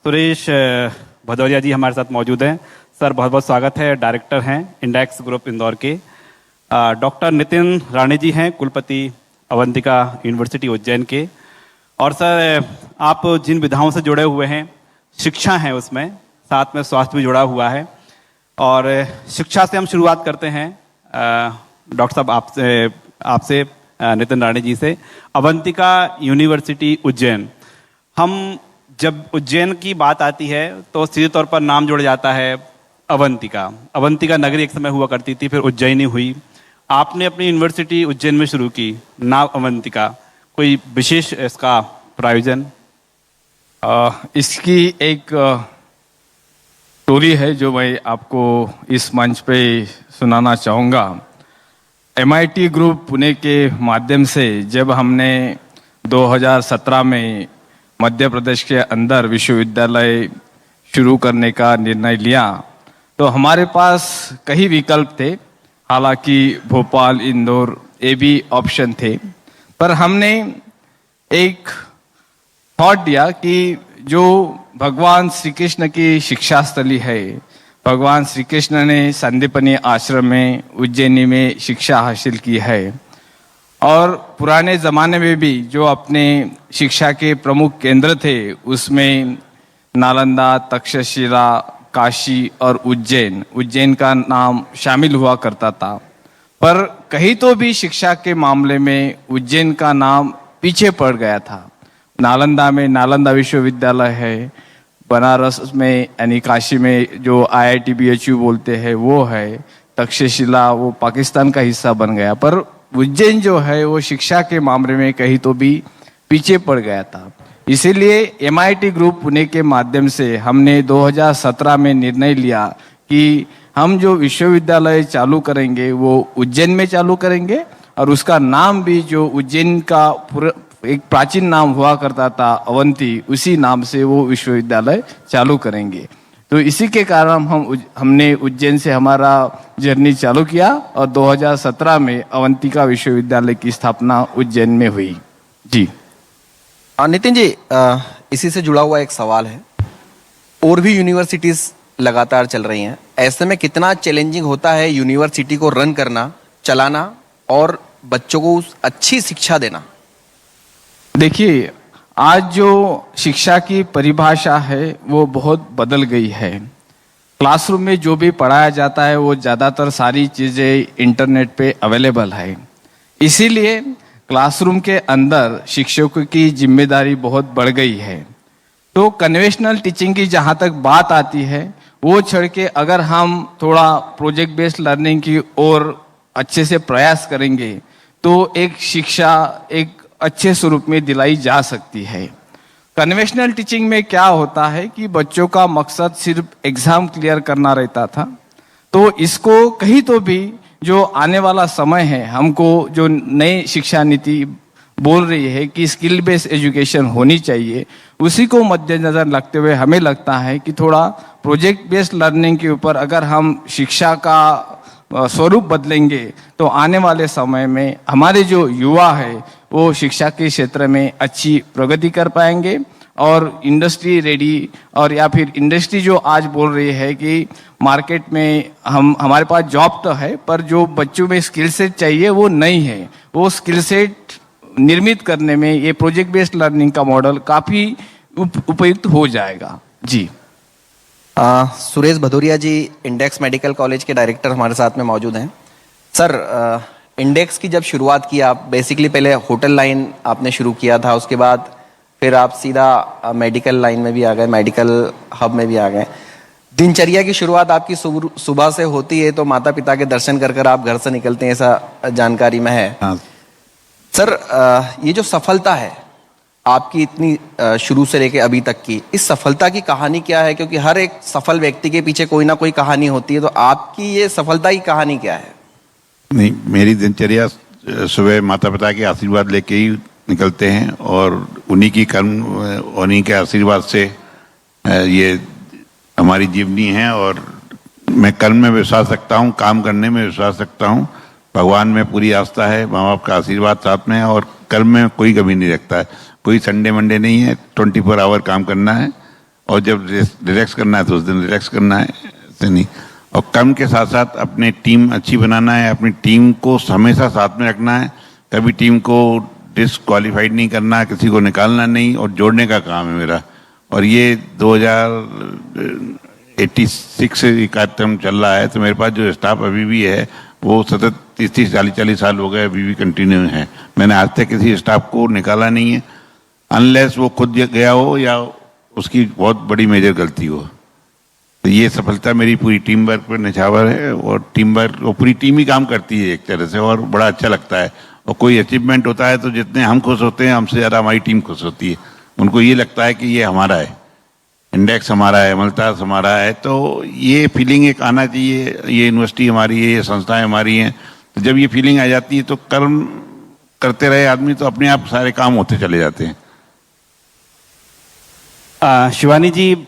सुरेश भदौरिया जी हमारे साथ मौजूद हैं। सर बहुत बहुत स्वागत है। डायरेक्टर हैं इंडेक्स ग्रुप इंदौर के। डॉक्टर नितिन राणे जी हैं कुलपति अवंतिका यूनिवर्सिटी उज्जैन के। और सर आप जिन विधाओं से जुड़े हुए हैं, शिक्षा है उसमें, साथ में स्वास्थ्य भी जुड़ा हुआ है। और शिक्षा से हम शुरुआत करते हैं डॉक्टर साहब आपसे नितिन राणे जी से। अवंतिका यूनिवर्सिटी उज्जैन, हम जब उज्जैन की बात आती है तो सीधे तौर पर नाम जुड़ जाता है अवंतिका। अवंतिका नगरी एक समय हुआ करती थी, फिर उज्जैनी हुई। आपने अपनी यूनिवर्सिटी उज्जैन में शुरू की, नाम अवंतिका। कोई विशेष इसका प्रायोजन? इसकी एक स्टोरी है जो मैं आपको इस मंच पे सुनाना चाहूँगा। MIT ग्रुप पुणे के माध्यम से जब हमने 2017 में मध्य प्रदेश के अंदर विश्वविद्यालय शुरू करने का निर्णय लिया तो हमारे पास कई विकल्प थे। हालांकि भोपाल, इंदौर ये भी ऑप्शन थे, पर हमने एक थॉट दिया कि जो भगवान श्री कृष्ण की शिक्षा स्थली है, भगवान श्री कृष्ण ने संदीपनी आश्रम में उज्जैनी में शिक्षा हासिल की है। और पुराने ज़माने में भी जो अपने शिक्षा के प्रमुख केंद्र थे उसमें नालंदा, तक्षशिला, काशी और उज्जैन का नाम शामिल हुआ करता था। पर कहीं तो भी शिक्षा के मामले में उज्जैन का नाम पीछे पड़ गया था। नालंदा में नालंदा विश्वविद्यालय है, बनारस में यानी काशी में जो IIT BHU बोलते हैं वो है, तक्षशिला वो पाकिस्तान का हिस्सा बन गया। पर उज्जैन जो है वो शिक्षा के मामले में कहीं तो भी पीछे पड़ गया था। इसीलिए MIT ग्रुप पुणे के माध्यम से हमने 2017 में निर्णय लिया कि हम जो विश्वविद्यालय चालू करेंगे वो उज्जैन में चालू करेंगे और उसका नाम भी जो उज्जैन का एक प्राचीन नाम हुआ करता था अवंती, उसी नाम से वो विश्वविद्यालय चालू करेंगे। तो इसी के कारण हमने उज्जैन से हमारा जर्नी चालू किया और 2017 में अवंतिका विश्वविद्यालय की स्थापना उज्जैन में हुई। जी नितिन जी, इसी से जुड़ा हुआ एक सवाल है। और भी यूनिवर्सिटीज लगातार चल रही हैं, ऐसे में कितना चैलेंजिंग होता है यूनिवर्सिटी को रन करना, चलाना और बच्चों को अच्छी शिक्षा देना? देखिए, आज जो शिक्षा की परिभाषा है वो बहुत बदल गई है। क्लासरूम में जो भी पढ़ाया जाता है वो ज़्यादातर सारी चीज़ें इंटरनेट पे अवेलेबल है। इसीलिए क्लासरूम के अंदर शिक्षकों की जिम्मेदारी बहुत बढ़ गई है। तो कन्वेंशनल टीचिंग की जहाँ तक बात आती है वो छोड़ के अगर हम थोड़ा प्रोजेक्ट बेस्ड लर्निंग की ओर अच्छे से प्रयास करेंगे तो एक शिक्षा एक अच्छे स्वरूप में दिलाई जा सकती है। कन्वेंशनल टीचिंग में क्या होता है कि बच्चों का मकसद सिर्फ एग्जाम क्लियर करना रहता था। तो इसको कहीं तो भी जो आने वाला समय है, हमको जो नई शिक्षा नीति बोल रही है कि स्किल बेस्ड एजुकेशन होनी चाहिए, उसी को मद्देनजर रखते हुए हमें लगता है कि थोड़ा प्रोजेक्ट बेस्ड लर्निंग के ऊपर अगर हम शिक्षा का स्वरूप बदलेंगे तो आने वाले समय में हमारे जो युवा है वो शिक्षा के क्षेत्र में अच्छी प्रगति कर पाएंगे और इंडस्ट्री रेडी, और या फिर इंडस्ट्री जो आज बोल रही है कि मार्केट में हमारे पास जॉब तो है पर जो बच्चों में स्किल सेट चाहिए वो नहीं है, वो स्किल सेट निर्मित करने में ये प्रोजेक्ट बेस्ड लर्निंग का मॉडल काफ़ी उपयुक्त हो जाएगा। जी सुरेश भदौरिया जी इंडेक्स मेडिकल कॉलेज के डायरेक्टर हमारे साथ में मौजूद हैं। सर, इंडेक्स की जब शुरुआत की आप, बेसिकली पहले होटल लाइन आपने शुरू किया था, उसके बाद फिर आप सीधा मेडिकल लाइन में भी आ गए, मेडिकल हब में भी आ गए। दिनचर्या की शुरुआत आपकी सुबह से होती है तो माता पिता के दर्शन कर कर आप घर से निकलते हैं, ऐसा जानकारी में है। हाँ। सर, ये जो सफलता है आपकी इतनी शुरू से लेके अभी तक की, इस सफलता की कहानी क्या है? क्योंकि हर एक सफल व्यक्ति के पीछे कोई ना कोई कहानी होती है, तो आपकी ये सफलता की कहानी क्या है? नहीं, मेरी दिनचर्या सुबह माता पिता के आशीर्वाद लेके ही निकलते हैं और उन्हीं की कर्म, उन्हीं के आशीर्वाद से ये हमारी जीवनी है। और मैं कर्म में विश्वास रखता हूँ, काम करने में विश्वास रखता हूँ, भगवान में पूरी आस्था है, माँ बाप का आशीर्वाद साथ में है और कर्म में कोई कमी नहीं रखता है। कोई संडे मंडे नहीं है, 24 आवर काम करना है और जब रिलैक्स करना है तो उस दिन रिलैक्स करना है, ऐसे नहीं। और काम के साथ साथ अपने टीम अच्छी बनाना है, अपनी टीम को हमेशा साथ में रखना है, कभी टीम को डिसक्वालीफाइड नहीं करना, किसी को निकालना नहीं, और जोड़ने का काम है मेरा। और ये 2086 से ये कार्यक्रम चल रहा है, तो मेरे पास जो स्टाफ अभी भी है वो सतत 30-30, 40-40 साल हो गए, अभी भी कंटिन्यू है। मैंने आज तक किसी स्टाफ को निकाला नहीं है, अनलेस वो खुद गया हो या उसकी बहुत बड़ी मेजर गलती हो। तो ये सफलता मेरी पूरी टीम वर्क पर निछावर है, और टीम वर्क, वो पूरी टीम ही काम करती है एक तरह से, और बड़ा अच्छा लगता है। और कोई अचीवमेंट होता है तो जितने हम खुश होते हैं, हमसे ज़्यादा हमारी टीम खुश होती है। उनको ये लगता है कि ये हमारा है, इंडेक्स हमारा है, मल्टास हमारा है। तो ये फीलिंग एक आना चाहिए, ये यूनिवर्सिटी हमारी है, ये संस्थाएं हमारी हैं। तो जब ये फीलिंग आ जाती है तो कर्म करते रहे आदमी तो अपने आप सारे काम होते चले जाते हैं। शिवानी जी,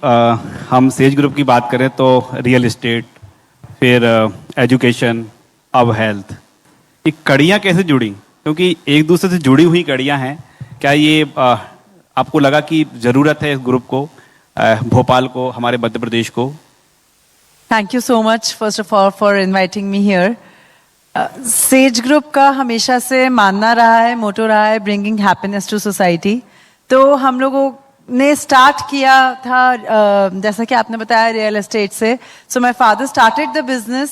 हम सेज ग्रुप की बात करें तो रियल एस्टेट, फिर एजुकेशन, अब हेल्थ, ये कड़ियाँ कैसे जुड़ी? क्योंकि एक दूसरे से जुड़ी हुई कड़ियाँ हैं। क्या ये आपको लगा कि ज़रूरत है इस ग्रुप को, भोपाल को, हमारे मध्य प्रदेश को? Thank you so much first of all for inviting me here. Says group का हमेशा से मानना रहा है, मोटो रहा है, ब्रिंगिंग हैप्पीनेस टू सोसाइटी। तो हम लोगों ने स्टार्ट किया था जैसा कि आपने बताया रियल एस्टेट से। So my father started the business.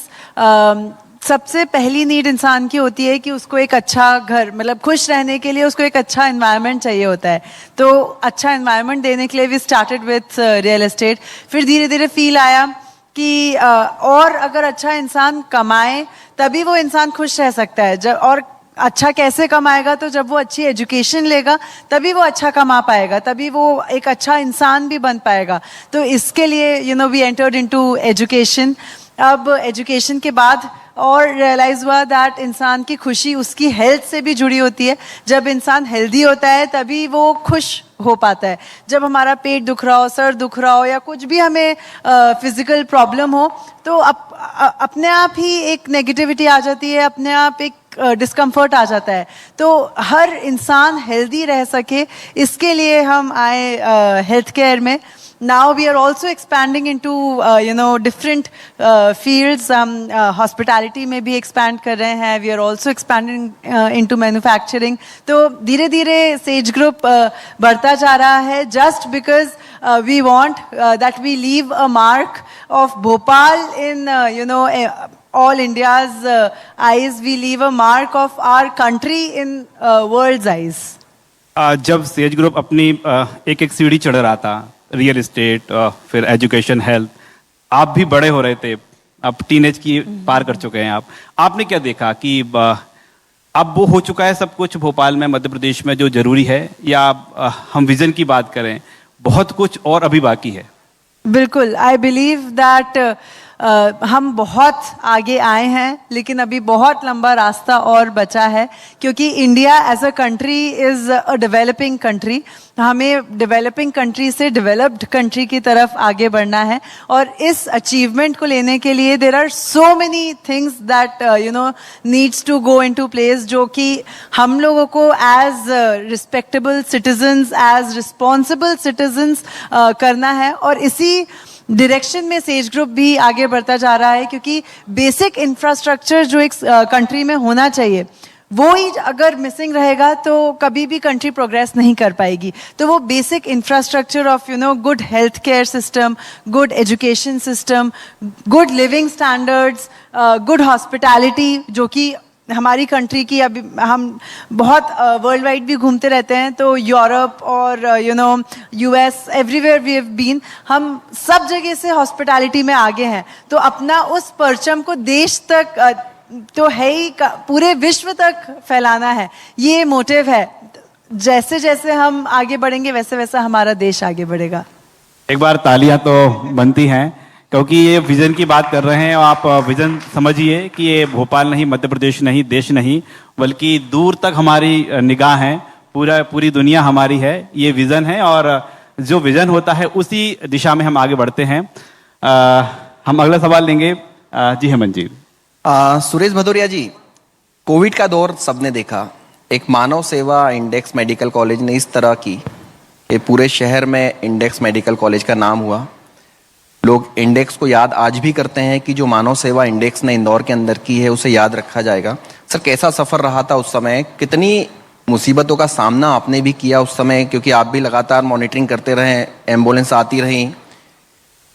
सबसे पहली नीड इंसान की होती है कि उसको एक अच्छा घर, मतलब खुश रहने के लिए उसको एक अच्छा एनवायरनमेंट चाहिए होता है। तो अच्छा एनवायरनमेंट देने के लिए we started with real estate. फिर धीरे धीरे फील आया कि और अगर अच्छा इंसान कमाए तभी वो इंसान खुश रह सकता है। जब और अच्छा कैसे कमाएगा, तो जब वो अच्छी एजुकेशन लेगा तभी वो अच्छा कमा पाएगा, तभी वो एक अच्छा इंसान भी बन पाएगा। तो इसके लिए वी एंटर्ड इनटू एजुकेशन। अब एजुकेशन के बाद और रियलाइज हुआ दैट इंसान की खुशी उसकी हेल्थ से भी जुड़ी होती है। जब इंसान हेल्दी होता है तभी वो खुश हो पाता है। जब हमारा पेट दुख रहा हो, सर दुख रहा हो, या कुछ भी हमें फिजिकल प्रॉब्लम हो, तो अपने आप ही एक नेगेटिविटी आ जाती है, अपने आप एक डिस्कम्फर्ट आ जाता है। तो हर इंसान हेल्दी रह सके, इसके लिए हम आए हेल्थ केयर में। Now we are also expanding into different fields. Hospitality में भी expand कर रहे हैं. We are also expanding into manufacturing. तो धीरे धीरे सेज ग्रुप बढ़ता जा रहा है, just because we want that we leave a mark of Bhopal in all India's eyes. We leave a mark of our country in world's eyes. जब says group अपनी एक एक सीढ़ी चढ़ रहा था, रियल एस्टेट, फिर एजुकेशन, हेल्थ, आप भी बड़े हो रहे थे, अब टीनेज की पार कर चुके हैं आपने क्या देखा कि अब वो हो चुका है सब कुछ भोपाल में, मध्य प्रदेश में जो जरूरी है, या हम विजन की बात करें, बहुत कुछ और अभी बाकी है? बिल्कुल, आई बिलीव दैट हम बहुत आगे आए हैं, लेकिन अभी बहुत लंबा रास्ता और बचा है, क्योंकि India as a country is a developing country. हमें डेवलपिंग कंट्री से डेवलप्ड कंट्री की तरफ आगे बढ़ना है, और इस अचीवमेंट को लेने के लिए there are so many things that needs to go into place, जो कि हम लोगों को as respectable citizens, as responsible citizens करना है। और इसी डायरेक्शन में सेज ग्रुप भी आगे बढ़ता जा रहा है, क्योंकि बेसिक इंफ्रास्ट्रक्चर जो एक कंट्री में होना चाहिए, वो ही अगर मिसिंग रहेगा तो कभी भी कंट्री प्रोग्रेस नहीं कर पाएगी। तो वो basic infrastructure of good health care system, good education system, good living standards, good hospitality, जो कि हमारी कंट्री की, अभी हम बहुत वर्ल्ड वाइड भी घूमते रहते हैं, तो यूरोप और US, everywhere we have been, हम सब जगह से हॉस्पिटैलिटी में आगे हैं। तो अपना उस परचम को देश तक तो है ही, पूरे विश्व तक फैलाना है, ये मोटिव है। जैसे जैसे हम आगे बढ़ेंगे वैसे वैसा हमारा देश आगे बढ़ेगा। एक बार तालियां तो बनती हैं, क्योंकि ये विजन की बात कर रहे हैं, और आप विजन समझिए कि ये भोपाल नहीं, मध्य प्रदेश नहीं, देश नहीं, बल्कि दूर तक हमारी निगाह है, पूरी दुनिया हमारी है, ये विजन है। और जो विजन होता है उसी दिशा में हम आगे बढ़ते हैं। हम अगला सवाल लेंगे। जी हेमंत जी। सुरेश भदौरिया जी, कोविड का दौर सबने देखा, एक मानव सेवा इंडेक्स मेडिकल कॉलेज ने इस तरह की कि पूरे शहर में इंडेक्स मेडिकल कॉलेज का नाम हुआ। लोग इंडेक्स को याद आज भी करते हैं कि जो मानव सेवा इंडेक्स ने इंदौर के अंदर की है उसे याद रखा जाएगा। सर, कैसा सफ़र रहा था उस समय, कितनी मुसीबतों का सामना आपने भी किया उस समय, क्योंकि आप भी लगातार मॉनिटरिंग करते रहे, एम्बुलेंस आती रही,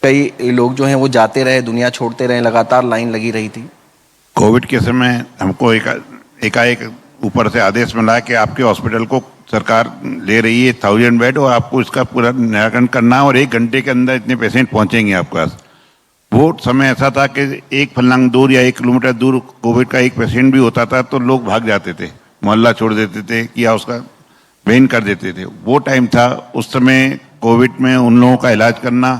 कई लोग जो हैं वो जाते रहे, दुनिया छोड़ते रहे, लगातार लाइन लगी रही थी। कोविड के समय हमको एकाएक ऊपर से आदेश मिला कि आपके हॉस्पिटल को सरकार ले रही है 1000 बेड और आपको इसका पूरा निराकरण करना है और 1 घंटे के अंदर इतने पेशेंट पहुंचेंगे आपके पास। वो समय ऐसा था कि 1 फर्लांग दूर या 1 किलोमीटर दूर कोविड का एक पेशेंट भी होता था तो लोग भाग जाते थे, मोहल्ला छोड़ देते थे कि या उसका वेन कर देते थे। वो टाइम था, उस समय कोविड में उन लोगों का इलाज करना,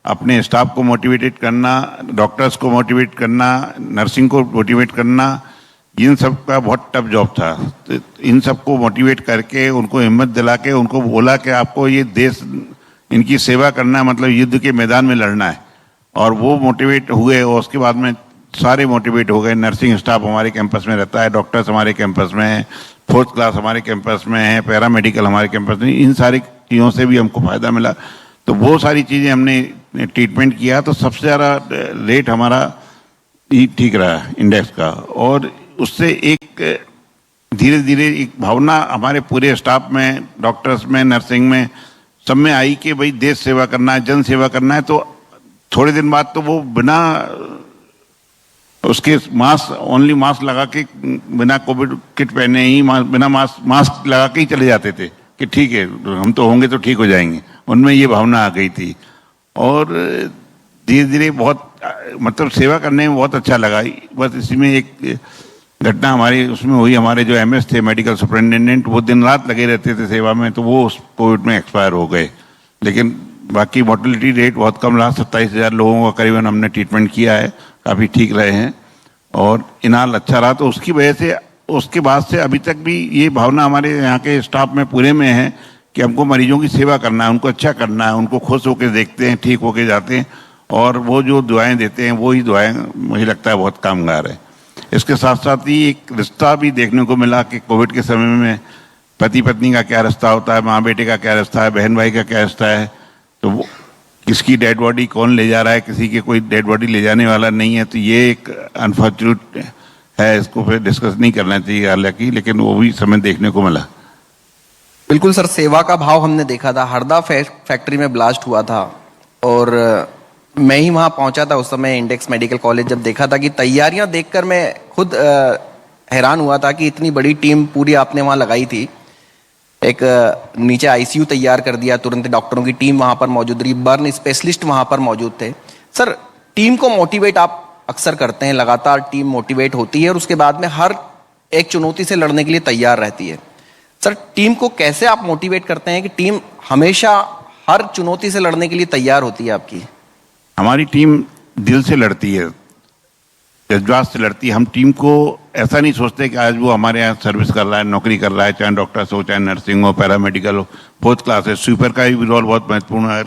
अपने स्टाफ को मोटिवेटेड करना, डॉक्टर्स को मोटिवेट करना, नर्सिंग को मोटिवेट करना, इन सब का बहुत टफ जॉब था। तो इन सबको मोटिवेट करके उनको हिम्मत दिला के उनको बोला कि आपको ये देश इनकी सेवा करना है, मतलब युद्ध के मैदान में लड़ना है। और वो मोटिवेट हुए और उसके बाद में सारे मोटिवेट हो गए। नर्सिंग स्टाफ हमारे कैंपस में रहता है, डॉक्टर्स हमारे कैंपस में है, 4th क्लास हमारे कैंपस में है, पैरामेडिकल हमारे कैंपस में, इन सारी चीज़ों से भी हमको फ़ायदा मिला। तो वो सारी चीज़ें हमने ट्रीटमेंट किया तो सबसे ज़्यादा रेट हमारा ठीक रहा इंडेक्स का। और उससे एक धीरे धीरे एक भावना हमारे पूरे स्टाफ में, डॉक्टर्स में, नर्सिंग में, सब में आई कि भाई देश सेवा करना है, जन सेवा करना है। तो थोड़े दिन बाद तो वो बिना उसके ओनली मास्क लगा के, बिना कोविड किट पहने ही, बिना मास्क लगा के ही चले जाते थे कि ठीक है हम तो होंगे तो ठीक हो जाएंगे। उनमें ये भावना आ गई थी और धीरे धीरे बहुत मतलब सेवा करने में बहुत अच्छा लगा। बस इसी में एक घटना हमारी उसमें हुई, हमारे जो MS थे मेडिकल सुपरिटेंडेंट, वो दिन रात लगे रहते थे सेवा में, तो वो उस कोविड में एक्सपायर हो गए। लेकिन बाकी मोर्टेलिटी रेट बहुत कम रहा, 27,000 लोगों का करीबन हमने ट्रीटमेंट किया है, काफ़ी ठीक रहे हैं और इनाल अच्छा रहा। तो उसकी वजह से उसके बाद से अभी तक भी ये भावना हमारे यहाँ के स्टाफ में पूरे में है कि हमको मरीजों की सेवा करना है, उनको अच्छा करना है, उनको खुश होकर देखते हैं, ठीक होकर जाते हैं और वो जो दुआएं देते हैं वो ही दुआएं मुझे लगता है बहुत कामगार है। इसके साथ साथ ही एक रिश्ता भी देखने को मिला कि कोविड के समय में पति पत्नी का क्या रिश्ता होता है, माँ बेटे का क्या रिश्ता है, बहन भाई का क्या रिश्ता है, तो वो किसकी डेड बॉडी कौन ले जा रहा है, किसी की कोई डेड बॉडी ले जाने वाला नहीं है। तो ये एक अनफॉर्चुनेट है, इसको फिर डिस्कस नहीं करना चाहिए हालांकि, लेकिन वो भी समय देखने को मिला। बिल्कुल सर, सेवा का भाव हमने देखा था। हरदा फैक्ट्री में ब्लास्ट हुआ था और मैं ही वहाँ पहुँचा था उस समय इंडेक्स मेडिकल कॉलेज। जब देखा था कि तैयारियां देखकर मैं खुद हैरान हुआ था कि इतनी बड़ी टीम पूरी आपने वहाँ लगाई थी। एक नीचे ICU तैयार कर दिया, तुरंत डॉक्टरों की टीम वहाँ पर मौजूद रही, बर्न स्पेशलिस्ट वहाँ पर मौजूद थे। सर, टीम को मोटिवेट आप अक्सर करते हैं, लगातार टीम मोटिवेट होती है और उसके बाद में हर एक चुनौती से लड़ने के लिए तैयार रहती है। सर, टीम को कैसे आप मोटिवेट करते हैं कि टीम हमेशा हर चुनौती से लड़ने के लिए तैयार होती है आपकी? हमारी टीम दिल से लड़ती है, जज्बात से लड़ती है। हम टीम को ऐसा नहीं सोचते कि आज वो हमारे यहाँ सर्विस कर रहा है, नौकरी कर रहा है, चाहे डॉक्टर्स हो, चाहे नर्सिंग हो, पैरामेडिकल हो, 4th क्लास है। स्वीपर का भी रोल बहुत महत्वपूर्ण है।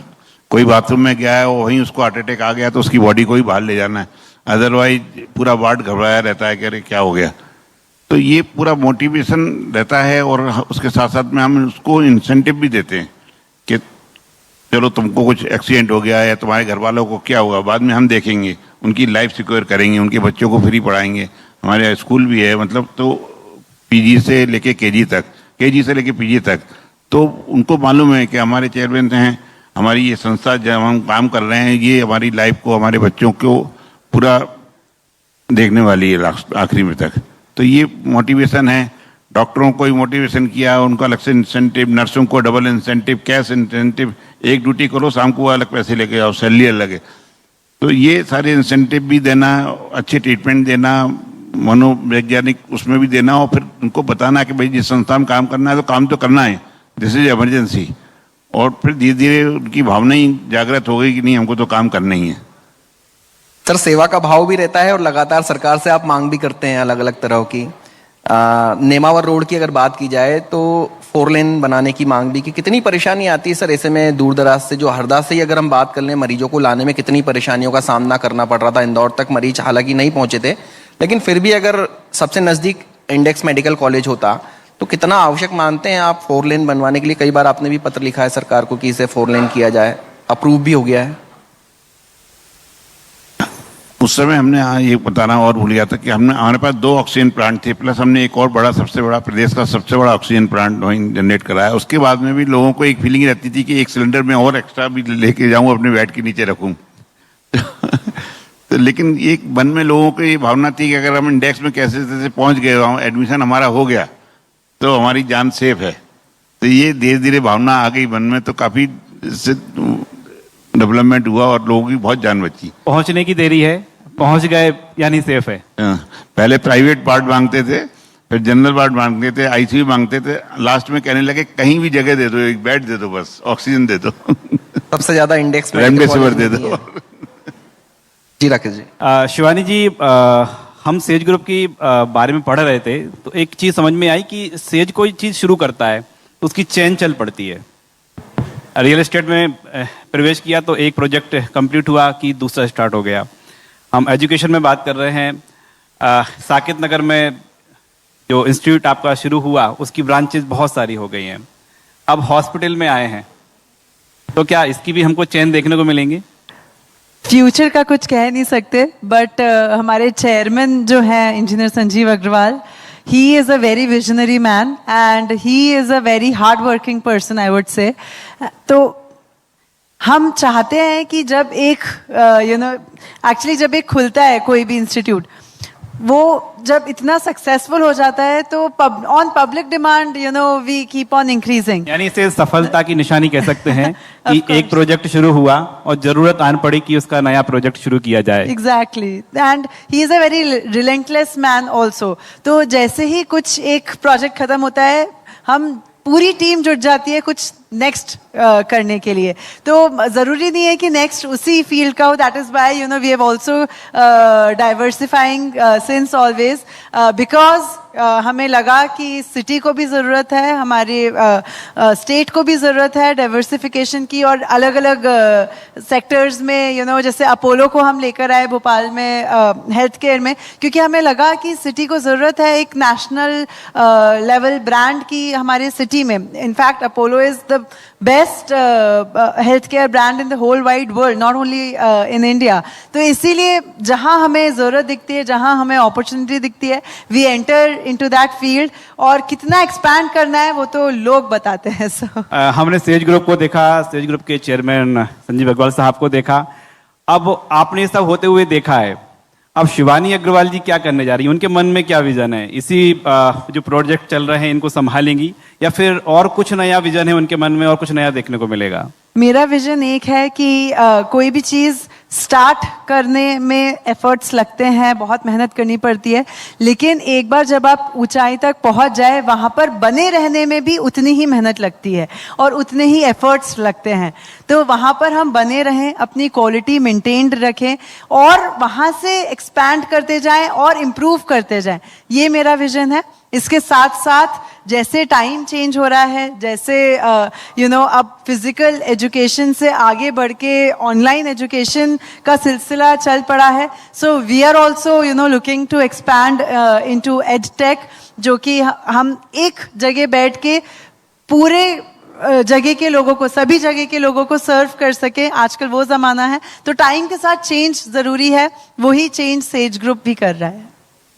कोई बाथरूम में गया है, वहीं उसको हार्ट अटैक आ गया तो उसकी बॉडी को ही बाहर ले जाना है, अदरवाइज पूरा वार्ड घबराया रहता है कि अरे क्या हो गया। तो ये पूरा मोटिवेशन रहता है और उसके साथ साथ में हम उसको इंसेंटिव भी देते हैं कि चलो तुमको कुछ एक्सीडेंट हो गया है या तुम्हारे घर वालों को क्या हुआ, बाद में हम देखेंगे, उनकी लाइफ सिक्योर करेंगे, उनके बच्चों को फ्री पढ़ाएंगे। हमारे स्कूल भी है, मतलब तो PG से लेके KG तक, KG से लेके PG तक। तो उनको मालूम है कि हमारे चेयरमैन हैं, हमारी ये संस्था जब हम काम कर रहे हैं ये हमारी लाइफ को, हमारे बच्चों को पूरा देखने वाली है आखिरी में तक। तो ये मोटिवेशन है। डॉक्टरों को ही मोटिवेशन किया, उनको अलग से इंसेंटिव, नर्सों को डबल इंसेंटिव, कैश इंसेंटिव, एक ड्यूटी करो शाम को अलग पैसे लेके आओ, सैलरी अलग है। तो ये सारे इंसेंटिव भी देना, अच्छे ट्रीटमेंट देना, मनोवैज्ञानिक उसमें भी देना और फिर उनको बताना कि भाई जिस संस्था में काम करना है तो काम तो करना है, दिस इज इमरजेंसी। और फिर धीरे धीरे उनकी भावना ही जागृत हो गई कि नहीं हमको तो काम करना ही है। सर, सेवा का भाव भी रहता है और लगातार सरकार से आप मांग भी करते हैं अलग अलग तरह की। नेमावर रोड की अगर बात की जाए तो 4 लेन बनाने की मांग भी की, कितनी परेशानी आती है सर ऐसे में? दूर दराज से, जो हरदा से ही अगर हम बात कर लें, मरीजों को लाने में कितनी परेशानियों का सामना करना पड़ रहा था। इंदौर तक मरीज हालांकि नहीं पहुंचे थे, लेकिन फिर भी अगर सबसे नज़दीक इंडेक्स मेडिकल कॉलेज होता तो कितना आवश्यक मानते हैं आप 4 लेन बनवाने के लिए? कई बार आपने भी पत्र लिखा है सरकार को कि इसे 4 लेन किया जाए, अप्रूव भी हो गया है। उस समय हमने ये बताना और भूल गया था कि हमारे पास 2 ऑक्सीजन प्लांट थे, प्लस हमने एक और बड़ा, सबसे बड़ा, प्रदेश का सबसे बड़ा ऑक्सीजन प्लांट वहीं जनरेट कराया। उसके बाद में भी लोगों को एक फीलिंग रहती थी कि एक सिलेंडर में और एक्स्ट्रा भी लेके जाऊं, अपने बेड के नीचे रखूं। तो लेकिन एक मन में लोगों को ये भावना थी कि अगर हम इंडेक्स में कैसे कैसे पहुंच गए, वहां एडमिशन हमारा हो गया तो हमारी जान सेफ है। तो ये धीरे धीरे भावना आ गई मन में, तो काफी डेवलपमेंट हुआ और लोगों की बहुत जान बची। पहुंचने की देरी है, पहुंच गए यानी सेफ है। पहले प्राइवेट पार्ट मांगते थे, फिर जनरल वार्ड मांगते थे, आईसीयू मांगते थे, लास्ट में कहने लगे कहीं भी जगह दे दो, एक बेड दे दो, बस ऑक्सीजन दे दो। सबसे ज्यादा इंडेक्स रेमडेसिविर दे दो। जी राकेश जी। शिवानी जी, हम सेज ग्रुप की बारे में पढ़ रहे थे तो एक चीज समझ में आई कि सेज कोई चीज शुरू करता है तो उसकी चेन चल पड़ती है। रियल एस्टेट में प्रवेश किया तो एक प्रोजेक्ट कंप्लीट हुआ कि दूसरा स्टार्ट हो गया। हम एजुकेशन में बात कर रहे हैं, साकेत नगर में जो इंस्टीट्यूट आपका शुरू हुआ उसकी ब्रांचेस बहुत सारी हो गई हैं। अब हॉस्पिटल में आए हैं तो क्या इसकी भी हमको चेन देखने को मिलेंगी? फ्यूचर का कुछ कह नहीं सकते, बट हमारे चेयरमैन जो हैं engineer Sanjeev Agarwal, he is a very visionary man and he is a very hard working person, I would say. तो हम चाहते हैं कि जब एक एक्चुअली जब एक खुलता है कोई भी इंस्टीट्यूट, वो जब इतना सक्सेसफुल हो जाता है तो on public demand we keep on increasing. यानी इसे सफलता की निशानी कह सकते हैं कि एक प्रोजेक्ट शुरू हुआ और जरूरत आन पड़ी कि उसका नया प्रोजेक्ट शुरू किया जाए। Exactly, and he is a very relentless man also. तो जैसे ही कुछ एक प्रोजेक्ट खत्म होता है, हम पूरी टीम जुट जाती है कुछ नेक्स्ट करने के लिए। तो जरूरी नहीं है कि नेक्स्ट उसी फील्ड का हो, that is why we have also diversifying since always, because हमें लगा कि सिटी को भी ज़रूरत है, हमारे स्टेट को भी ज़रूरत है डाइवर्सिफिकेशन की, और अलग अलग सेक्टर्स में जैसे अपोलो को हम लेकर आए भोपाल में हेल्थ केयर में, क्योंकि हमें लगा कि सिटी को ज़रूरत है एक नेशनल लेवल ब्रांड की हमारे सिटी में। In fact Apollo is the best health care brand in the whole wide world, not only in India. तो इसीलिए जहाँ हमें ज़रूरत दिखती है, जहाँ हमें अपॉर्चुनिटी दिखती है, we enter into that field. और कितना एक्सपैंड करना है वो तो लोग बताते हैं। हमने सेज ग्रुप को देखा, सेज ग्रुप के चेयरमैन संजीव अग्रवाल साहब को देखा, अब आपने सब होते हुए देखा है। अब शिवानी अग्रवाल जी क्या करने जा रही हैं, उनके मन में क्या विजन है? इसी जो प्रोजेक्ट चल रहे हैं इनको संभालेंगी या फिर और कुछ नया विजन है उनके मन में और कुछ नया देखने को मिलेगा? मेरा विजन एक है कि कोई भी चीज़ स्टार्ट करने में एफर्ट्स लगते हैं, बहुत मेहनत करनी पड़ती है, लेकिन एक बार जब आप ऊंचाई तक पहुंच जाए, वहाँ पर बने रहने में भी उतनी ही मेहनत लगती है और उतने ही एफर्ट्स लगते हैं। तो वहाँ पर हम बने रहें, अपनी क्वालिटी मेंटेन्ड रखें और वहाँ से एक्सपैंड करते जाएं और इम्प्रूव करते जाएं, ये मेरा विजन है। इसके साथ साथ जैसे टाइम चेंज हो रहा है, जैसे अब फिजिकल एजुकेशन से आगे बढ़ के ऑनलाइन एजुकेशन का सिलसिला चल पड़ा है, so we are also looking to expand into edtech, जो कि हम एक जगह बैठ के पूरे जगह के लोगों को, सभी जगह के लोगों को सर्व कर सके। आजकल वो जमाना है, तो टाइम के साथ चेंज जरूरी है, वही चेंज सेज ग्रुप भी कर रहा है।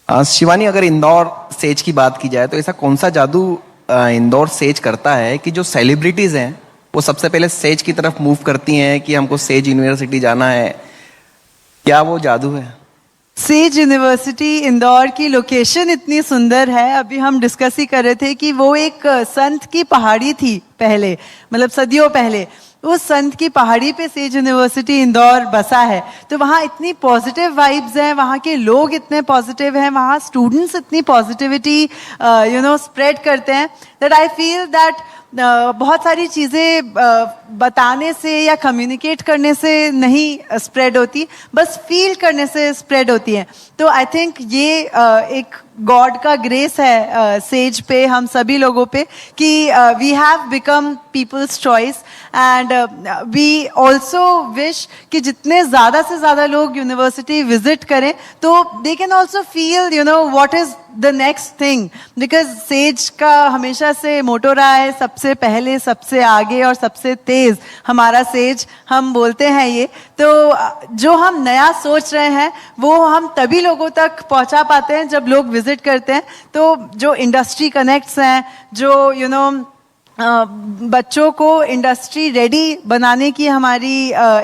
शिवानी, अगर इंदौर सेज की बात की जाए तो ऐसा कौन सा जादू इंदौर सेज करता है कि जो सेलिब्रिटीज हैं वो सबसे पहले सेज की तरफ मूव करती हैं कि हमको सेज यूनिवर्सिटी जाना है? क्या वो जादू है? सेज यूनिवर्सिटी इंदौर की लोकेशन इतनी सुंदर है, अभी हम डिस्कस ही कर रहे थे कि वो एक संत की पहाड़ी थी पहले, मतलब सदियों पहले। उस संत की पहाड़ी पे सेज यूनिवर्सिटी इंदौर बसा है, तो वहाँ इतनी पॉजिटिव वाइब्स हैं, वहाँ के लोग इतने पॉजिटिव हैं, वहाँ स्टूडेंट्स इतनी पॉजिटिविटी स्प्रेड करते हैं, दैट आई फील दैट बहुत सारी चीज़ें बताने से या कम्युनिकेट करने से नहीं स्प्रेड होती, बस फील करने से स्प्रेड होती हैं। तो आई थिंक ये एक गॉड का ग्रेस है सेज पे, हम सभी लोगों पे, कि we have become people's choice and we also wish कि जितने ज़्यादा से ज़्यादा लोग यूनिवर्सिटी विजिट करें तो they can also feel you know what is the next thing, because says का हमेशा से मोटो रहा है सबसे पहले, सबसे आगे और सबसे तेज हमारा सेज, हम बोलते हैं ये। तो जो हम नया सोच रहे हैं वो हम तभी लोगों तक पहुंचा पाते हैं जब लोग विजिट करते हैं। तो जो इंडस्ट्री कनेक्ट्स हैं, जो यू नो बच्चों को इंडस्ट्री रेडी बनाने की हमारी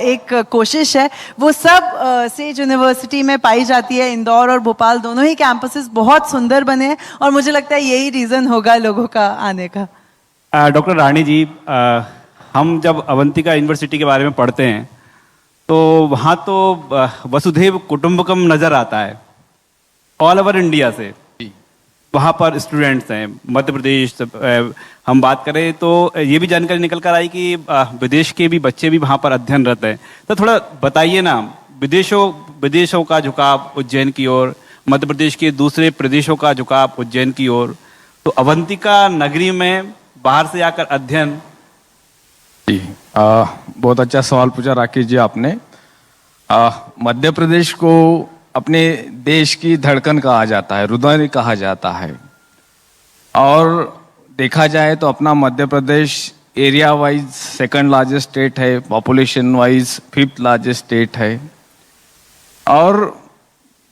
एक कोशिश है, वो सब सेज यूनिवर्सिटी में पाई जाती है। इंदौर और भोपाल दोनों ही कैंपसेस बहुत सुंदर बने हैं और मुझे लगता है यही रीज़न होगा लोगों का आने का। डॉक्टर रानी जी, हम जब अवंतिका यूनिवर्सिटी के बारे में पढ़ते हैं तो वहाँ तो वसुधैव कुटुंबकम नज़र आता है ऑल ओवर इंडिया से। वहाँ पर स्टूडेंट्स हैं मध्य प्रदेश, हम बात करें तो ये भी जानकारी निकल कर आई कि विदेश के भी बच्चे भी वहाँ पर अध्ययनरत हैं। तो थोड़ा बताइए ना, विदेशों का झुकाव उज्जैन की ओर, मध्य प्रदेश के दूसरे प्रदेशों का झुकाव उज्जैन की ओर, तो अवंतिका नगरी में बाहर से आकर अध्ययन। जी, बहुत अच्छा सवाल पूछा राकेश जी आपने। मध्य प्रदेश को अपने देश की धड़कन कहा जाता है, हृदय कहा जाता है, और देखा जाए तो अपना Madhya Pradesh area wise second largest state है, population wise fifth largest state है। और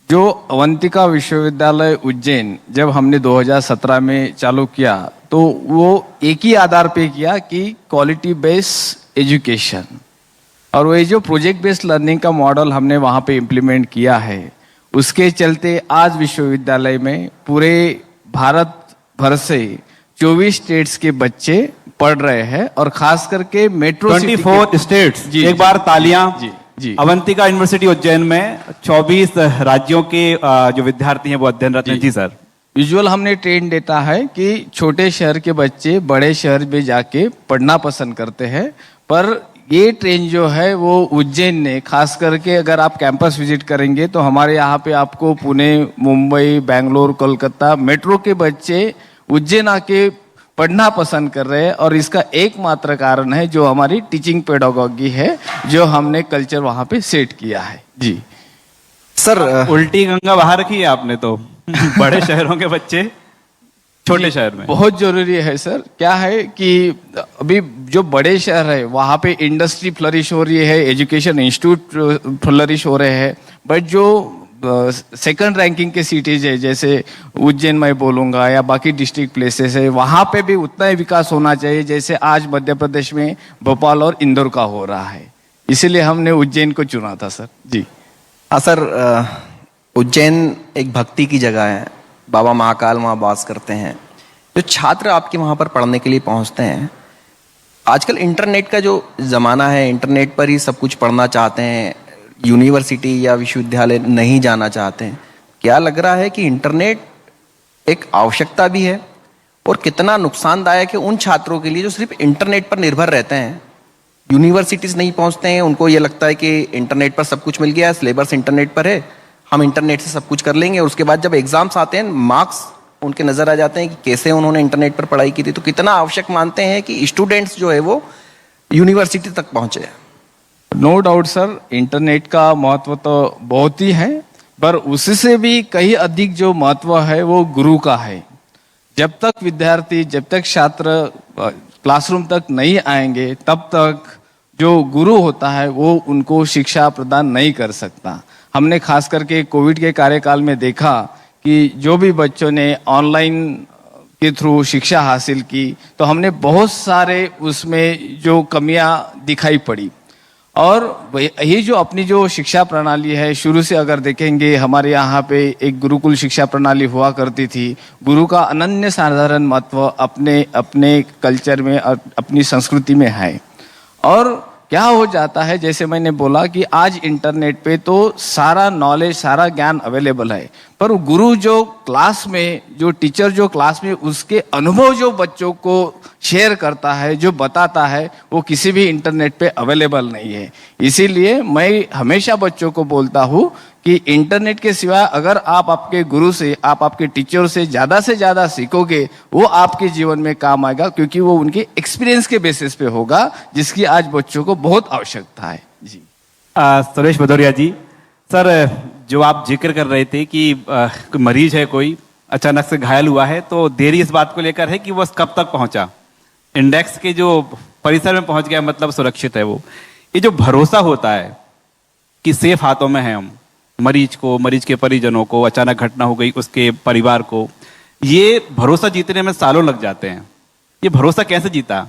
जो अवंतिका विश्वविद्यालय उज्जैन जब हमने 2017 में चालू किया तो वो एक ही आधार पे किया कि क्वालिटी बेस्ड एजुकेशन, और वो जो प्रोजेक्ट बेस्ड लर्निंग का मॉडल हमने वहाँ पे इम्प्लीमेंट किया है, उसके चलते आज विश्वविद्यालय में पूरे भारत भर से 24 स्टेट्स के बच्चे पढ़ रहे हैं, और खास करके मेट्रो 24 स्टेट्स। जी, एक बार तालियां। जी जी। अवंतिका यूनिवर्सिटी उज्जैन में 24 राज्यों के जो विद्यार्थी हैं वो अध्ययनरत हैं। जी सर। यूजुअल हमने ट्रेंड देता है कि छोटे शहर के बच्चे बड़े शहर में जाके पढ़ना पसंद करते हैं, पर ये ट्रेंड जो है वो उज्जैन ने, खास करके अगर आप कैंपस विजिट करेंगे तो हमारे यहाँ पे आपको पुणे, मुंबई, बेंगलोर, कोलकाता मेट्रो के बच्चे उज्जैन आके पढ़ना पसंद कर रहे हैं। और इसका एकमात्र कारण है जो हमारी टीचिंग पेडागॉजी है, जो हमने कल्चर वहाँ पे सेट किया है। जी सर, उल्टी गंगा बहा रखी है आपने तो। बड़े शहरों के बच्चे छोटे शहर में बहुत जरूरी है सर। क्या है कि अभी जो बड़े शहर है वहाँ पे इंडस्ट्री फ्लरिश हो रही है, एजुकेशन इंस्टीट्यूट फ्लरिश हो रहे हैं, बट जो सेकंड रैंकिंग के सिटीज है जैसे उज्जैन मैं बोलूँगा या बाकी डिस्ट्रिक्ट प्लेसेस है, वहाँ पे भी उतना ही विकास होना चाहिए जैसे आज मध्य प्रदेश में भोपाल और इंदौर का हो रहा है। इसीलिए हमने उज्जैन को चुना था सर। जी हाँ सर, उज्जैन एक भक्ति की जगह है, बाबा महाकाल वहाँ वास करते हैं। जो छात्र आपके वहाँ पर पढ़ने के लिए पहुँचते हैं, आजकल इंटरनेट का जो ज़माना है, इंटरनेट पर ही सब कुछ पढ़ना चाहते हैं, यूनिवर्सिटी या विश्वविद्यालय नहीं जाना चाहते हैं। क्या लग रहा है कि इंटरनेट एक आवश्यकता भी है, और कितना नुकसानदायक है उन छात्रों के लिए जो सिर्फ इंटरनेट पर निर्भर रहते हैं, यूनिवर्सिटीज़ नहीं पहुँचते हैं, उनको ये लगता है कि इंटरनेट पर सब कुछ मिल गया है, सिलेबस इंटरनेट पर है, हम इंटरनेट से सब कुछ कर लेंगे, और उसके बाद जब एग्जाम्स आते हैं मार्क्स उनके नज़र आ जाते हैं कि कैसे उन्होंने इंटरनेट पर पढ़ाई की थी। तो कितना आवश्यक मानते हैं कि स्टूडेंट्स जो है वो यूनिवर्सिटी तक पहुँचे? नो डाउट सर, इंटरनेट का महत्व तो बहुत ही है, पर उससे भी कहीं अधिक जो महत्व है वो गुरु का है। जब तक विद्यार्थी, जब तक छात्र क्लासरूम तक नहीं आएंगे, तब तक जो गुरु होता है वो उनको शिक्षा प्रदान नहीं कर सकता। हमने खास करके कोविड के कार्यकाल में देखा कि जो भी बच्चों ने ऑनलाइन के थ्रू शिक्षा हासिल की, तो हमने बहुत सारे उसमें जो कमियां दिखाई पड़ी। और ये जो अपनी जो शिक्षा प्रणाली है, शुरू से अगर देखेंगे हमारे यहाँ पे एक गुरुकुल शिक्षा प्रणाली हुआ करती थी। गुरु का अनन्य साधारण महत्व अपने अपने कल्चर में, अपनी संस्कृति में है। और क्या हो जाता है, जैसे मैंने बोला कि आज इंटरनेट पे तो सारा नॉलेज, सारा ज्ञान अवेलेबल है, पर गुरु जो क्लास में, जो टीचर जो क्लास में उसके अनुभव जो बच्चों को शेयर करता है, जो बताता है, वो किसी भी इंटरनेट पे अवेलेबल नहीं है। इसीलिए मैं हमेशा बच्चों को बोलता हूँ कि इंटरनेट के सिवा अगर आप आपके गुरु से, आप आपके टीचर से ज्यादा सीखोगे, वो आपके जीवन में काम आएगा, क्योंकि वो उनके एक्सपीरियंस के बेसिस पे होगा, जिसकी आज बच्चों को बहुत आवश्यकता है। जी सुरेश भदौरिया जी, सर जो आप जिक्र कर रहे थे कि कोई मरीज है, कोई अचानक से घायल हुआ है, तो देरी इस बात को लेकर है कि वो कब तक पहुंचा, इंडेक्स के जो परिसर में पहुंच गया मतलब सुरक्षित है वो। ये जो भरोसा होता है कि सेफ हाथों में है हम, मरीज को, मरीज के परिजनों को, अचानक घटना हो गई उसके परिवार को, ये भरोसा जीतने में सालों लग जाते हैं। ये भरोसा कैसे जीता?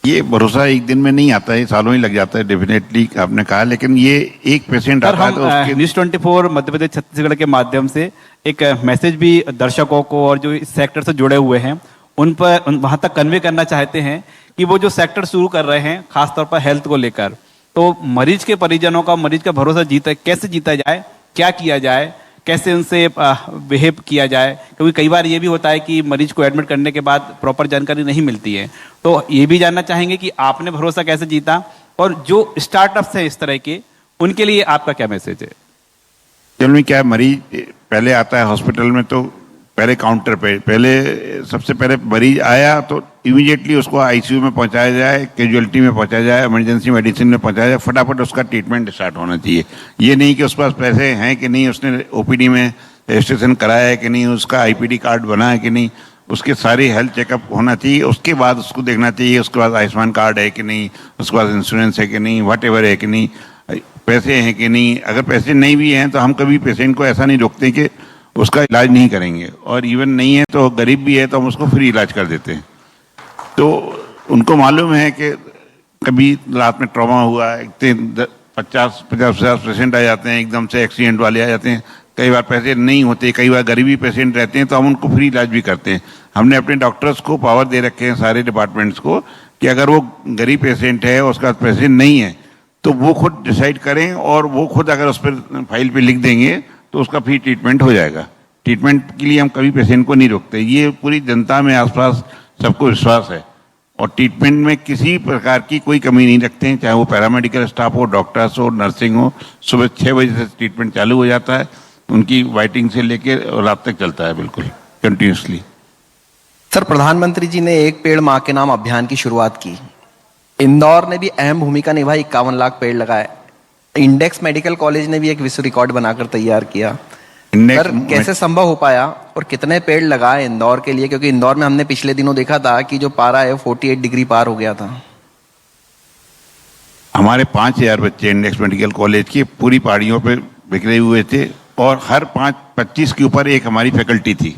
ये भरोसा एक दिन में नहीं आता है, सालों ही लग जाता है, डेफिनेटली आपने कहा। लेकिन ये एक पेशेंट सर आता है हम तो उसके न्यूज 24 मध्य प्रदेश छत्तीसगढ़ के माध्यम से एक मैसेज भी दर्शकों को और जो इस सेक्टर से जुड़े हुए हैं उन पर वहां तक कन्वे करना चाहते हैं कि वो जो सेक्टर शुरू कर रहे हैं खासतौर पर हेल्थ को लेकर, तो मरीज के परिजनों का, मरीज का भरोसा कैसे जीता जाए, क्या किया जाए, कैसे उनसे बिहेव किया जाए, क्योंकि कई बार ये भी होता है कि मरीज को एडमिट करने के बाद प्रॉपर जानकारी नहीं मिलती है। तो ये भी जानना चाहेंगे कि आपने भरोसा कैसे जीता, और जो स्टार्टअप्स है इस तरह के, उनके लिए आपका क्या मैसेज है? चलो में क्या है, मरीज पहले आता है हॉस्पिटल में तो पहले काउंटर पे, सबसे पहले मरीज आया तो इमीडिएटली उसको आईसीयू में पहुंचाया जाए, कैजुअलिटी में पहुंचाया जाए, इमरजेंसी मेडिसिन में पहुंचाया जाए, फटाफट उसका ट्रीटमेंट स्टार्ट होना चाहिए। ये नहीं कि उसके पास पैसे हैं कि नहीं, उसने ओपीडी में रजिस्ट्रेशन कराया है कि नहीं, उसका आईपीडी कार्ड बना है कि नहीं, उसके सारी हेल्थ चेकअप होना चाहिए। उसके बाद उसको देखना चाहिए उसके पास आयुष्मान कार्ड है कि नहीं, उसके पास इंश्योरेंस है कि नहीं, वट एवर है कि नहीं, पैसे हैं कि नहीं। अगर पैसे नहीं भी हैं तो हम कभी पेशेंट को ऐसा नहीं रोकते कि उसका इलाज नहीं करेंगे, और इवन नहीं है तो गरीब भी है तो हम उसको फ्री इलाज कर देते हैं। तो उनको मालूम है कि कभी रात में ट्रॉमा हुआ है, 50 पेशेंट आ जाते हैं, एकदम से एक्सीडेंट वाले आ जाते हैं, कई बार पैसे नहीं होते, कई बार गरीबी पेशेंट रहते हैं, तो हम उनको फ्री इलाज भी करते हैं। हमने अपने डॉक्टर्स को पावर दे रखे हैं, सारे डिपार्टमेंट्स को, कि अगर वो गरीब पेशेंट है, उसका पैसे नहीं है, तो वो खुद डिसाइड करें, और वो खुद अगर उस पर फाइल पे लिख देंगे तो उसका फ्री ट्रीटमेंट हो जाएगा। ट्रीटमेंट के लिए हम कभी पेशेंट को नहीं रोकते। ये पूरी जनता में आसपास सबको विश्वास है, और ट्रीटमेंट में किसी प्रकार की कोई कमी नहीं रखते हैं, चाहे वो पैरामेडिकल स्टाफ हो, डॉक्टर्स हो, नर्सिंग हो। सुबह 6 बजे से ट्रीटमेंट चालू हो जाता है, उनकी वाइटिंग से लेकर रात तक चलता है, बिल्कुल कंटिन्यूसली। सर, प्रधानमंत्री जी ने एक पेड़ माँ के नाम अभियान की शुरुआत की। इंदौर ने भी अहम भूमिका निभाई, 51 लाख पेड़ लगाए। इंडेक्स मेडिकल कॉलेज ने भी एक विश्व रिकॉर्ड बनाकर तैयार किया। सर, कैसे संभव हो पाया और कितने पेड़ लगाए इंदौर के लिए? क्योंकि इंदौर में हमने पिछले दिनों देखा था कि जो पारा है 48 डिग्री पार हो गया था। हमारे 5000 बच्चे इंडेक्स मेडिकल कॉलेज की पूरी पहाड़ियों पे बिखरे हुए थे, और हर 25 के ऊपर एक हमारी फैकल्टी थी।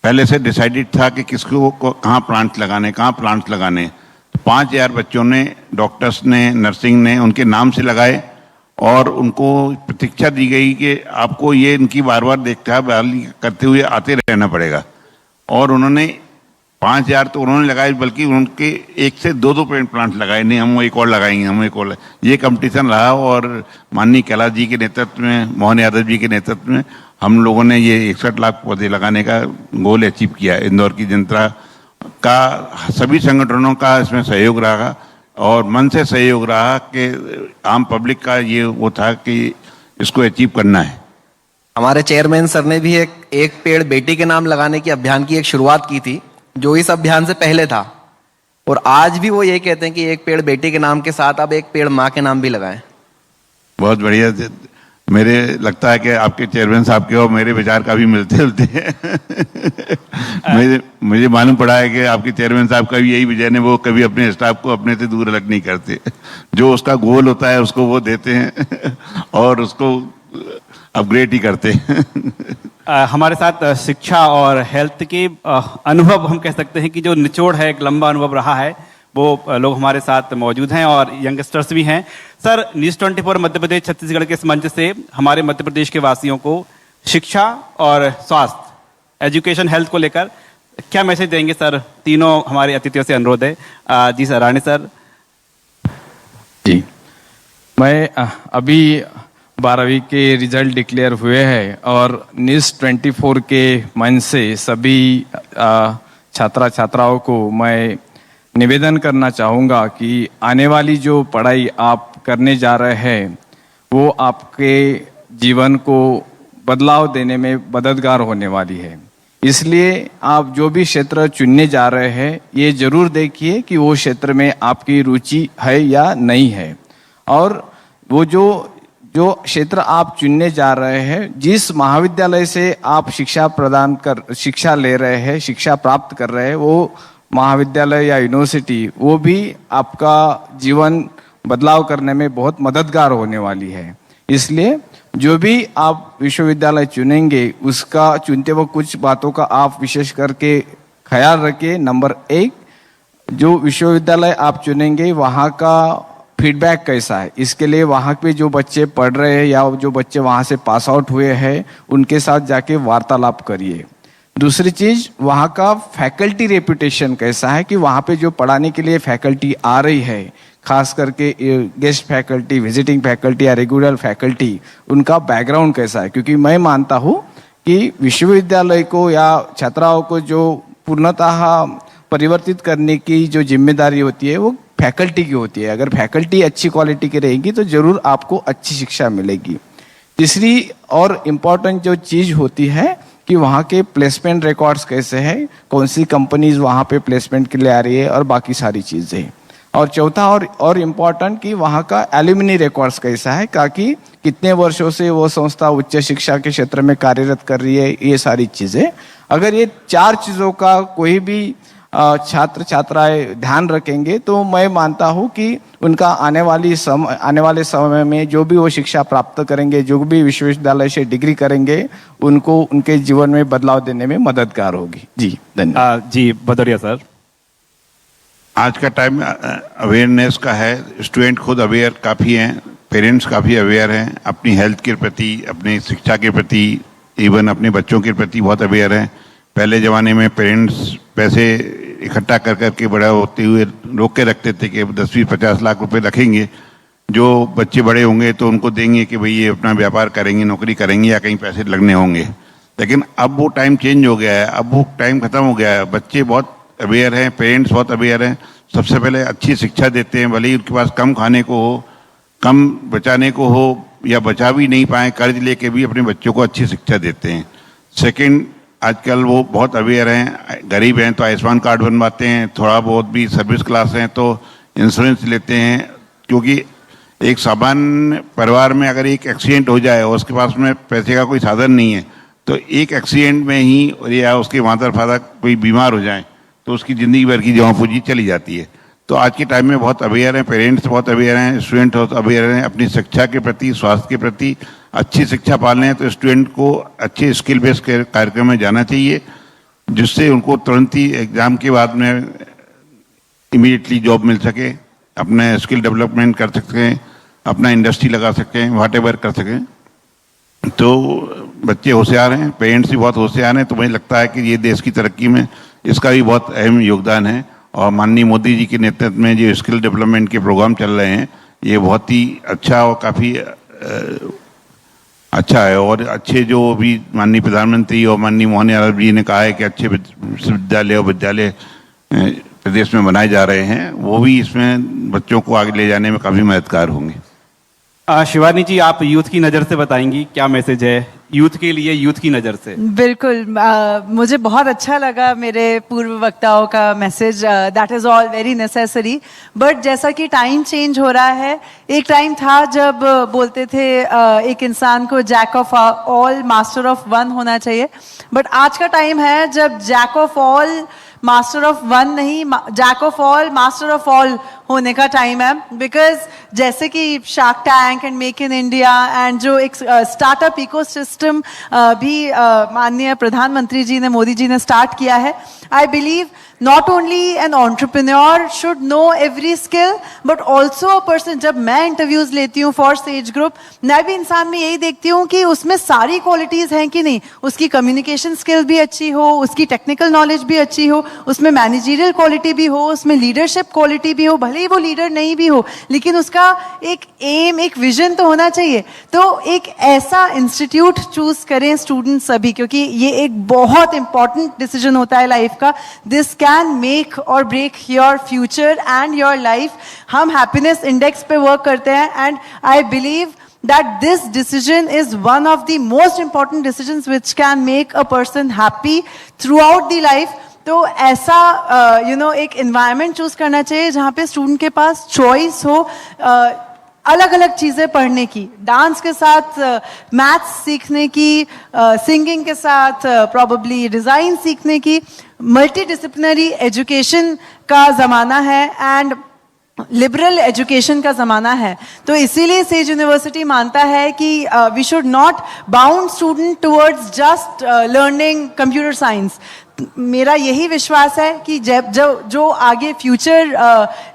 पहले से डिसाइडेड था कि किसको कहाँ प्लांट्स लगाने। 5000 बच्चों ने, डॉक्टर्स ने, नर्सिंग ने उनके नाम से लगाए, और उनको प्रतीक्षा दी गई कि आपको ये इनकी बार बार देखभाल करते हुए आते रहना पड़ेगा। और उन्होंने 5000 तो उन्होंने लगाए, बल्कि उनके 1 से 2 प्लांट लगाए, नहीं हम एक और लगाएंगे, हम एक और। ये कंपटीशन रहा, और माननीय कैलाश जी के नेतृत्व में, मोहन यादव जी के नेतृत्व में हम लोगों ने ये 61 लाख पौधे लगाने का गोल अचीव किया। इंदौर की जनता का, सभी संगठनों का इसमें सहयोग रहा, और मन से सहयोग रहा कि आम पब्लिक का ये वो था कि इसको अचीव करना है। हमारे चेयरमैन सर ने भी एक पेड़ बेटी के नाम लगाने की अभियान की एक शुरुआत की थी, जो इस अभियान से पहले था। और आज भी वो ये कहते हैं कि एक पेड़ बेटी के नाम के साथ अब एक पेड़ माँ के नाम भी लगाएं। बहुत बढ़िया। मेरे लगता है कि आपके चेयरमैन साहब के और मेरे विचार काफी मिलते जुलते हैं। मुझे मालूम पड़ा है कि आपके चेयरमैन साहब का भी यही विजन है, वो कभी अपने स्टाफ को अपने से दूर अलग नहीं करते। जो उसका गोल होता है उसको वो देते हैं और उसको अपग्रेड ही करते हैं। हमारे साथ शिक्षा और हेल्थ के अनुभव, हम कह सकते हैं कि जो निचोड़ है, एक लंबा अनुभव रहा है, वो लोग हमारे साथ मौजूद हैं, और यंगस्टर्स भी हैं। सर, न्यूज 24 मध्य प्रदेश छत्तीसगढ़ के इस मंच से हमारे मध्य प्रदेश के वासियों को शिक्षा और स्वास्थ्य, एजुकेशन, हेल्थ को लेकर क्या मैसेज देंगे सर? तीनों हमारे अतिथियों से अनुरोध है। जी सर, राणे सर। जी, मैं अभी 12वीं के रिजल्ट डिक्लेयर हुए हैं, और न्यूज़ 24 के मंच से सभी छात्रा छात्राओं को मैं निवेदन करना चाहूँगा कि आने वाली जो पढ़ाई आप करने जा रहे हैं वो आपके जीवन को बदलाव देने में मददगार होने वाली है। इसलिए आप जो भी क्षेत्र चुनने जा रहे हैं, ये जरूर देखिए कि वो क्षेत्र में आपकी रुचि है या नहीं है, और वो जो क्षेत्र आप चुनने जा रहे हैं, जिस महाविद्यालय से आप शिक्षा ले रहे हैं, शिक्षा प्राप्त कर रहे हैं, वो महाविद्यालय या यूनिवर्सिटी वो भी आपका जीवन बदलाव करने में बहुत मददगार होने वाली है। इसलिए जो भी आप विश्वविद्यालय चुनेंगे, उसका चुनते वक्त कुछ बातों का आप विशेष करके ख्याल रखिए। नंबर 1, जो विश्वविद्यालय आप चुनेंगे वहाँ का फीडबैक कैसा है, इसके लिए वहाँ पे जो बच्चे पढ़ रहे हैं या जो बच्चे वहाँ से पास आउट हुए हैं, उनके साथ जाके वार्तालाप करिए। दूसरी चीज, वहाँ का फैकल्टी रेपुटेशन कैसा है, कि वहाँ पे जो पढ़ाने के लिए फैकल्टी आ रही है, खास करके गेस्ट फैकल्टी, विजिटिंग फैकल्टी या रेगुलर फैकल्टी, उनका बैकग्राउंड कैसा है। क्योंकि मैं मानता हूँ कि विश्वविद्यालय को या छात्राओं को जो पूर्णतः परिवर्तित करने की जो जिम्मेदारी होती है वो फैकल्टी की होती है। अगर फैकल्टी अच्छी क्वालिटी की रहेगी तो जरूर आपको अच्छी शिक्षा मिलेगी। तीसरी और इम्पोर्टेंट जो चीज होती है कि वहाँ के प्लेसमेंट रिकॉर्ड्स कैसे हैं, कौन सी कंपनीज वहाँ पे प्लेसमेंट के लिए आ रही है, और बाकी सारी चीजें। और चौथा और इम्पोर्टेंट कि वहाँ का एल्यूमिनी रिकॉर्ड्स कैसा है, ताकि कितने वर्षों से वो संस्था उच्च शिक्षा के क्षेत्र में कार्यरत कर रही है, ये सारी चीजें। अगर ये 4 चीजों का कोई भी छात्र छात्राएं ध्यान रखेंगे तो मैं मानता हूँ कि उनका आने वाले समय में जो भी वो शिक्षा प्राप्त करेंगे, जो भी विश्वविद्यालय से डिग्री करेंगे, उनको उनके जीवन में बदलाव देने में मददगार होगी। जी धन्यवाद। जी भदौरिया सर। आज का टाइम अवेयरनेस का है, स्टूडेंट खुद अवेयर काफ़ी हैं, पेरेंट्स काफ़ी अवेयर हैं अपनी हेल्थ के प्रति, अपनी शिक्षा के प्रति, इवन अपने बच्चों के प्रति बहुत अवेयर हैं। पहले ज़माने में पेरेंट्स पैसे इकट्ठा कर करके बड़ा होते हुए रोक के रखते थे कि 10-20-50 लाख रुपए रखेंगे, जो बच्चे बड़े होंगे तो उनको देंगे कि भाई ये अपना व्यापार करेंगे, नौकरी करेंगे या कहीं पैसे लगने होंगे। लेकिन अब वो टाइम चेंज हो गया है, अब वो टाइम खत्म हो गया है। बच्चे बहुत अवेयर हैं, पेरेंट्स बहुत अवेयर हैं। सबसे पहले अच्छी शिक्षा देते हैं, भले ही उनके पास कम खाने को हो, कम बचाने को हो, या बचा भी नहीं पाए, कर्ज लेके भी अपने बच्चों को अच्छी शिक्षा देते हैं। सेकंड, आजकल वो बहुत अवेयर हैं, गरीब हैं तो आयुष्मान कार्ड बनवाते हैं, थोड़ा बहुत भी सर्विस क्लास हैं तो इंश्योरेंस लेते हैं। क्योंकि एक सामान्य परिवार में अगर एक एक्सीडेंट हो जाए और उसके पास में पैसे का कोई साधन नहीं है, तो एक एक्सीडेंट में ही या उसके मदर फादर कोई बीमार हो जाए तो उसकी ज़िंदगी भर की जमा पूंजी चली जाती है। तो आज के टाइम में बहुत अवेयर हैं, पेरेंट्स बहुत अवेयर हैं, स्टूडेंट बहुत अवेयर हैं अपनी शिक्षा के प्रति, स्वास्थ्य के प्रति। अच्छी शिक्षा पालने हैं तो स्टूडेंट को अच्छे स्किल बेस्ड कार्यक्रम में जाना चाहिए, जिससे उनको तुरंत ही एग्जाम के बाद में इमीडिएटली जॉब मिल सके, अपने स्किल डेवलपमेंट कर सकें, अपना इंडस्ट्री लगा सकें, व्हाटएवर कर सकें। तो बच्चे होशियार हैं, पेरेंट्स भी बहुत होशियार हैं, तो मुझे लगता है कि ये देश की तरक्की में इसका भी बहुत अहम योगदान है। और माननीय मोदी जी के नेतृत्व में जो स्किल डेवलपमेंट के प्रोग्राम चल रहे हैं, ये बहुत ही अच्छा और काफ़ी अच्छा है। और अच्छे जो भी माननीय प्रधानमंत्री और माननीय मोहन यादव जी ने कहा है कि अच्छे विश्वविद्यालय और विद्यालय प्रदेश में बनाए जा रहे हैं, वो भी इसमें बच्चों को आगे ले जाने में काफ़ी मददगार होंगे। शिवानी जी, आप यूथ की नज़र से बताएंगी क्या मैसेज है यूथ के लिए, यूथ की नज़र से? बिल्कुल, मुझे बहुत अच्छा लगा मेरे पूर्व वक्ताओं का message. That is all very necessary. But जैसा कि टाइम चेंज हो रहा है, एक टाइम था जब बोलते थे एक इंसान को jack of all master of one होना चाहिए। बट आज का टाइम है जब jack of all master of one नहीं, jack of all master of all होने का टाइम है। बिकॉज जैसे कि shark tank and make in India and जो एक स्टार्टअप इकोसिस्टम भी माननीय प्रधानमंत्री जी ने, मोदी जी ने स्टार्ट किया है। I believe not only an entrepreneur should know every skill, but also a person। जब मैं इंटरव्यूज लेती हूँ फॉर सेज ग्रुप, मैं भी इंसान में यही देखती हूँ कि उसमें सारी क्वालिटीज हैं कि नहीं। उसकी कम्युनिकेशन स्किल भी अच्छी हो, उसकी टेक्निकल नॉलेज भी अच्छी हो, उसमें मैनेजरियल क्वालिटी भी हो, उसमें लीडरशिप क्वालिटी भी हो। भले भले ही वो लीडर नहीं भी हो, लेकिन उसका एक एम, एक विजन तो होना चाहिए। तो एक ऐसा इंस्टीट्यूट चूज करें स्टूडेंट्स सभी, क्योंकि ये एक बहुत इंपॉर्टेंट डिसीजन होता है लाइफ का। This can make or break your future and your life. हम हैप्पीनेस इंडेक्स पे वर्क करते हैं, and I believe that this decision is one of the most important decisions which can make a person happy throughout the life। तो ऐसा एक environment choose करना चाहिए जहाँ पे student के पास choice हो अलग अलग चीजें पढ़ने की, डांस के साथ मैथ्स सीखने की, सिंगिंग के साथ प्रॉबेबली डिजाइन सीखने की। मल्टी डिसिप्लिनरी एजुकेशन का जमाना है एंड लिबरल एजुकेशन का ज़माना है। तो इसीलिए सेज यूनिवर्सिटी मानता है कि we should not bound student towards just learning computer science. मेरा यही विश्वास है कि जब जो आगे फ्यूचर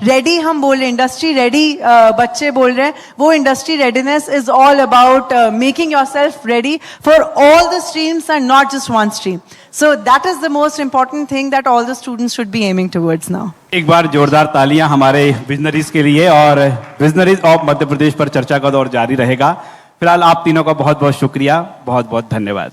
रेडी हम बोल रहे हैं, इंडस्ट्री रेडी बच्चे बोल रहे हैं, वो industry readiness is all about making your self ready for all the streams and not just one stream. So that is the most important thing that all the students should be aiming towards now. एक बार जोरदार तालियां हमारे visionaries के लिए। और visionaries of Madhya Pradesh पर चर्चा का दौर जारी रहेगा। फिलहाल आप तीनों का बहुत बहुत शुक्रिया, बहुत बहुत धन्यवाद।